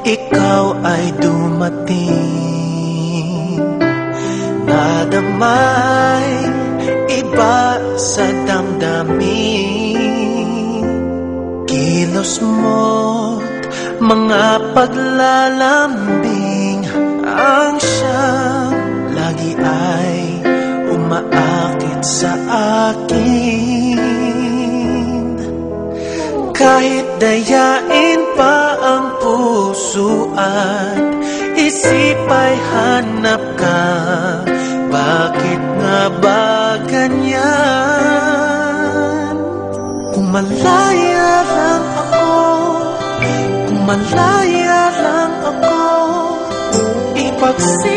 ikaw ay dumating. Nadamay iba sa damdamin, kilos mo't mga paglalambing ang siyang lagi ay umaakit sa akin. Kahit dayain pa ang puso at isip ay hanap ka, bakit nga ba ganyan? Kung malaya lang ako, kung malaya lang ako, ipagsimulan